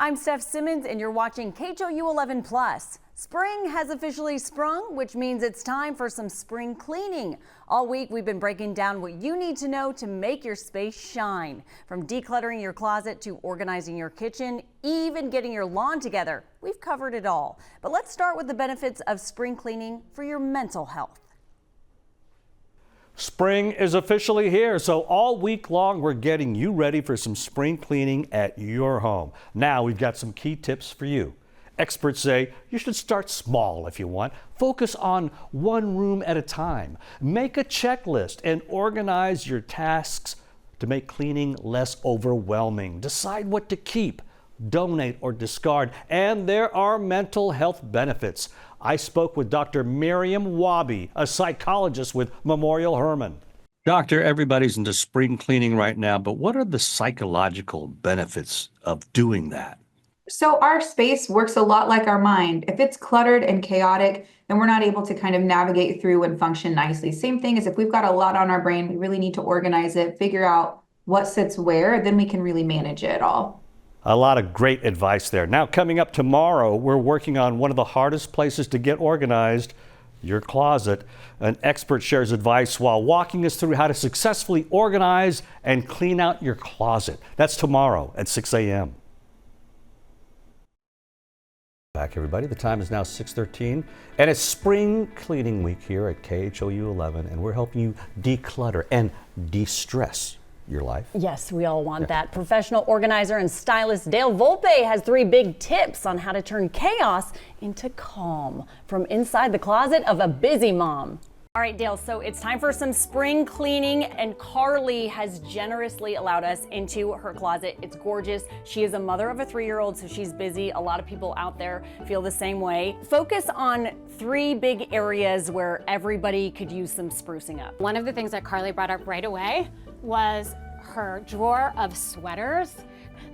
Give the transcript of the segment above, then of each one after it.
I'm Steph Simmons and you're watching KHOU 11 Plus. Spring has officially sprung, which means it's time for some spring cleaning. All week we've been breaking down what you need to know to make your space shine. From decluttering your closet to organizing your kitchen, even getting your lawn together. We've covered it all. But let's start with the benefits of spring cleaning for your mental health. Spring is officially here, so all week long we're getting you ready for some spring cleaning at your home. Now we've got some key tips for you. Experts say you should start small if you want. Focus on one room at a time. Make a checklist and organize your tasks to make cleaning less overwhelming. Decide what to keep, donate, or discard. And there are mental health benefits. I spoke with Dr. Miriam Wabi, a psychologist with Memorial Hermann. Doctor, everybody's into spring cleaning right now, but what are the psychological benefits of doing that? So our space works a lot like our mind. If it's cluttered and chaotic, then we're not able to kind of navigate through and function nicely. Same thing as if we've got a lot on our brain, we really need to organize it, figure out what sits where, then we can really manage it all. A lot of great advice there. Now, coming up tomorrow, we're working on one of the hardest places to get organized, your closet. An expert shares advice while walking us through how to successfully organize and clean out your closet. That's tomorrow at 6 a.m. Back, everybody. The time is now 6:13, and it's spring cleaning week here at KHOU 11, and we're helping you declutter and de-stress your life. Yes, we all want that. Professional organizer and stylist Dale Volpe has 3 big tips on how to turn chaos into calm from inside the closet of a busy mom. All right, Dale, so it's time for some spring cleaning, and Carly has generously allowed us into her closet. It's gorgeous. She is a mother of a 3-year-old, so she's busy. A lot of people out there feel the same way. Focus on 3 big areas where everybody could use some sprucing up. One of the things that Carly brought up right away was her drawer of sweaters.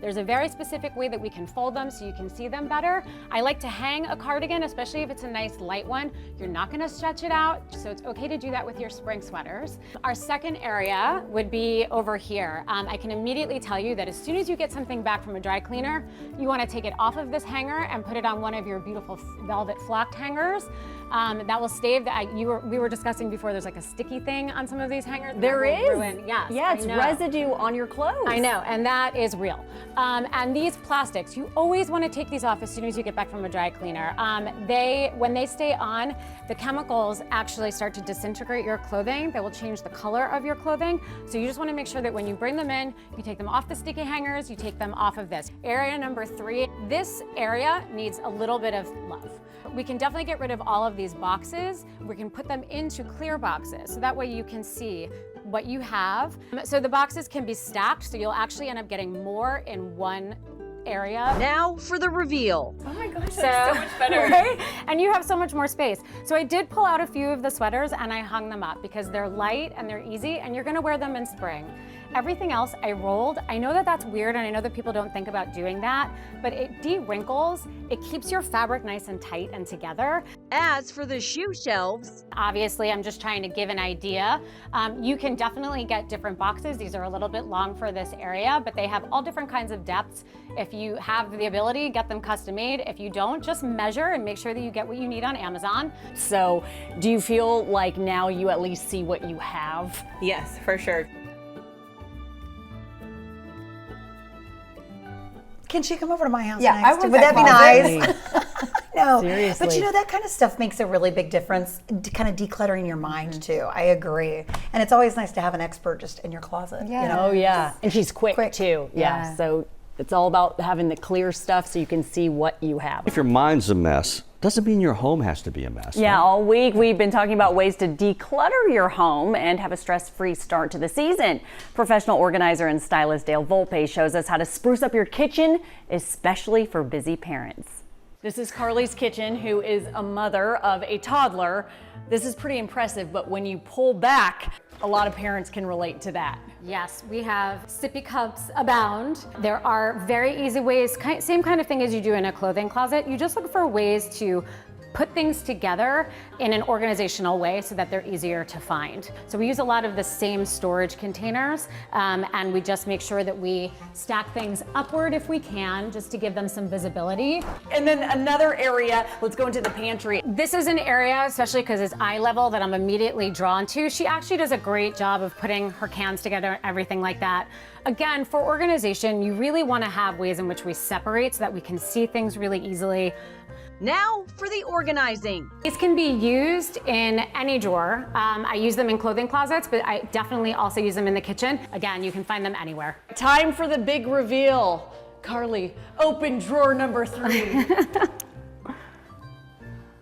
There's a very specific way that we can fold them so you can see them better. I like to hang a cardigan, especially if it's a nice light one. You're not gonna stretch it out, so it's okay to do that with your spring sweaters. Our second area would be over here. I can immediately tell you that as soon as you get something back from a dry cleaner, you wanna take it off of this hanger and put it on one of your beautiful velvet flocked hangers. That will stave that. We were discussing before, there's like a sticky thing on some of these hangers. There is? Yes, yeah, it's residue on your clothes. I know, and that is real. And these plastics, you always want to take these off as soon as you get back from a dry cleaner. When they stay on, the chemicals actually start to disintegrate your clothing. They will change the color of your clothing. So you just want to make sure that when you bring them in, you take them off the sticky hangers, you take them off of this. Area number 3, this area needs a little bit of love. We can definitely get rid of all of these boxes. We can put them into clear boxes, so that way you can see what you have. So the boxes can be stacked, so you'll actually end up getting more in one area. Now for the reveal. Oh my gosh, that's so much better. Right? And you have so much more space. So I did pull out a few of the sweaters and I hung them up because they're light and they're easy, and you're gonna wear them in spring. Everything else I rolled. I know that that's weird, and I know that people don't think about doing that, but it de-wrinkles. It keeps your fabric nice and tight and together. As for the shoe shelves, obviously I'm just trying to give an idea. You can definitely get different boxes. These are a little bit long for this area, but they have all different kinds of depths. If you have the ability, get them custom made. If you don't, just measure and make sure that you get what you need on Amazon. So do you feel like now you at least see what you have? Yes, for sure. Can she come over to my house Yeah, next? I want Would that that be nice? No, Seriously. but you know, that kind of stuff makes a really big difference, kind of decluttering your mind too. I agree. And it's always nice to have an expert just in your closet. Yeah. You know? Oh yeah, and she's quick too. Yeah, Yeah. so it's all about having the clear stuff so you can see what you have. If your mind's a mess, doesn't mean your home has to be a mess. Yeah, right? all week we've been talking about ways to declutter your home and have a stress-free start to the season. Professional organizer and stylist Dale Volpe shows us how to spruce up your kitchen, especially for busy parents. This is Carly's kitchen, who is a mother of a toddler. This is pretty impressive, but when you pull back, a lot of parents can relate to that. Yes, we have sippy cups abound. There are very easy ways, same kind of thing as you do in a clothing closet. You just look for ways to put things together in an organizational way so that they're easier to find. So we use a lot of the same storage containers, and we just make sure that we stack things upward if we can, just to give them some visibility. And then another area, let's go into the pantry. This is an area, especially because it's eye level, that I'm immediately drawn to. She actually does a great job of putting her cans together, everything like that. Again, for organization, you really want to have ways in which we separate so that we can see things really easily. Now for the organizing. These can be used in any drawer. I use them in clothing closets, but I definitely also use them in the kitchen. Again, you can find them anywhere. Time for the big reveal. Carly, open drawer number 3.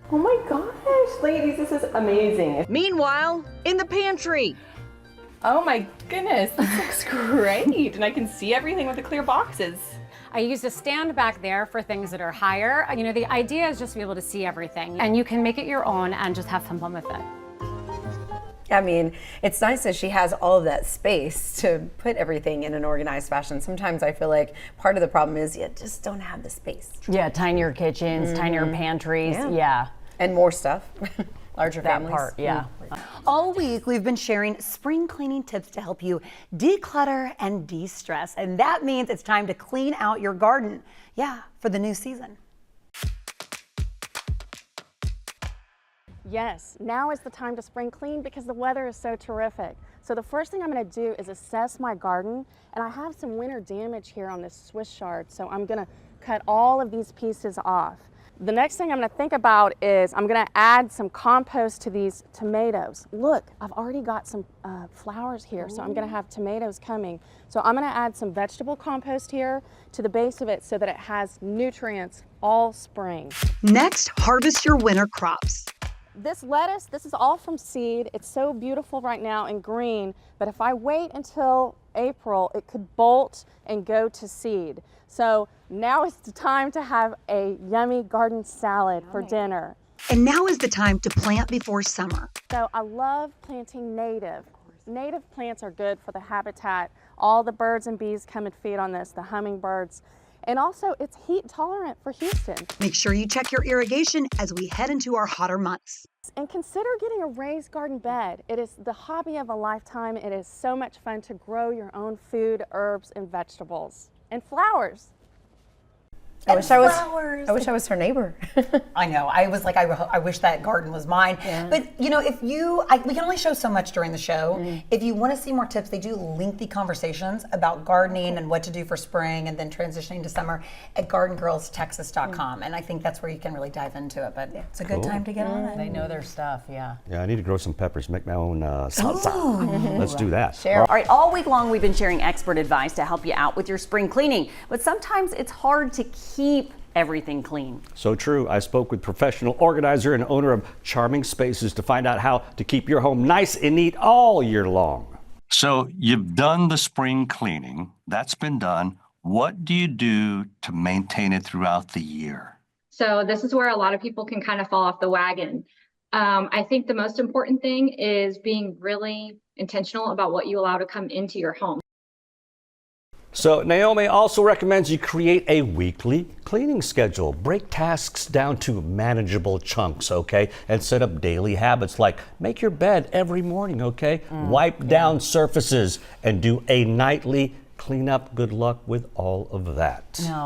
Oh my gosh, ladies, this is amazing. Meanwhile, in the pantry. Oh my goodness, this looks great. And I can see everything with the clear boxes. I used a stand back there for things that are higher. You know, the idea is just to be able to see everything, and you can make it your own and just have some fun with it. I mean, it's nice that she has all of that space to put everything in an organized fashion. Sometimes I feel like part of the problem is you just don't have the space. Yeah, tinier kitchens, tinier pantries. Yeah. And more stuff. Larger That families. part, yeah. All week, we've been sharing spring cleaning tips to help you declutter and de-stress. And that means it's time to clean out your garden. Yeah, for the new season. Yes, now is the time to spring clean because the weather is so terrific. So the first thing I'm going to do is assess my garden, and I have some winter damage here on this Swiss chard, so I'm going to cut all of these pieces off. The next thing I'm going to think about is I'm going to add some compost to these tomatoes. Look, I've already got some flowers here, so I'm going to have tomatoes coming. So I'm going to add some vegetable compost here to the base of it so that it has nutrients all spring. Next, harvest your winter crops. This lettuce, this is all from seed. It's so beautiful right now and green, but if I wait until April, it could bolt and go to seed. So now is the time to have a yummy garden salad for dinner. And now is the time to plant before summer. So I love planting native. Native plants are good for the habitat. All the birds and bees come and feed on this, the hummingbirds. And also, it's heat tolerant for Houston. Make sure you check your irrigation as we head into our hotter months. And consider getting a raised garden bed. It is the hobby of a lifetime. It is so much fun to grow your own food, herbs, and vegetables. And flowers. I wish I was her neighbor. I know. I was like, I wish that garden was mine. Yeah. But you know, we can only show so much during the show. If you want to see more tips, they do lengthy conversations about gardening and what to do for spring and then transitioning to summer at gardengirlstexas.com. And I think that's where you can really dive into it. But it's a good time to get on it. They know their stuff, yeah. Yeah, I need to grow some peppers, make my own salsa. Let's do that. All right, all week long we've been sharing expert advice to help you out with your spring cleaning, but sometimes it's hard to keep everything clean. So true. I spoke with professional organizer and owner of Charming Spaces to find out how to keep your home nice and neat all year long. So you've done the spring cleaning. That's been done. What do you do to maintain it throughout the year? So this is where a lot of people can kind of fall off the wagon. I think the most important thing is being really intentional about what you allow to come into your home. So Naomi also recommends you create a weekly cleaning schedule. Break tasks down to manageable chunks, okay? And set up daily habits like make your bed every morning, okay? Wipe down surfaces and do a nightly cleanup. Good luck with all of that. No.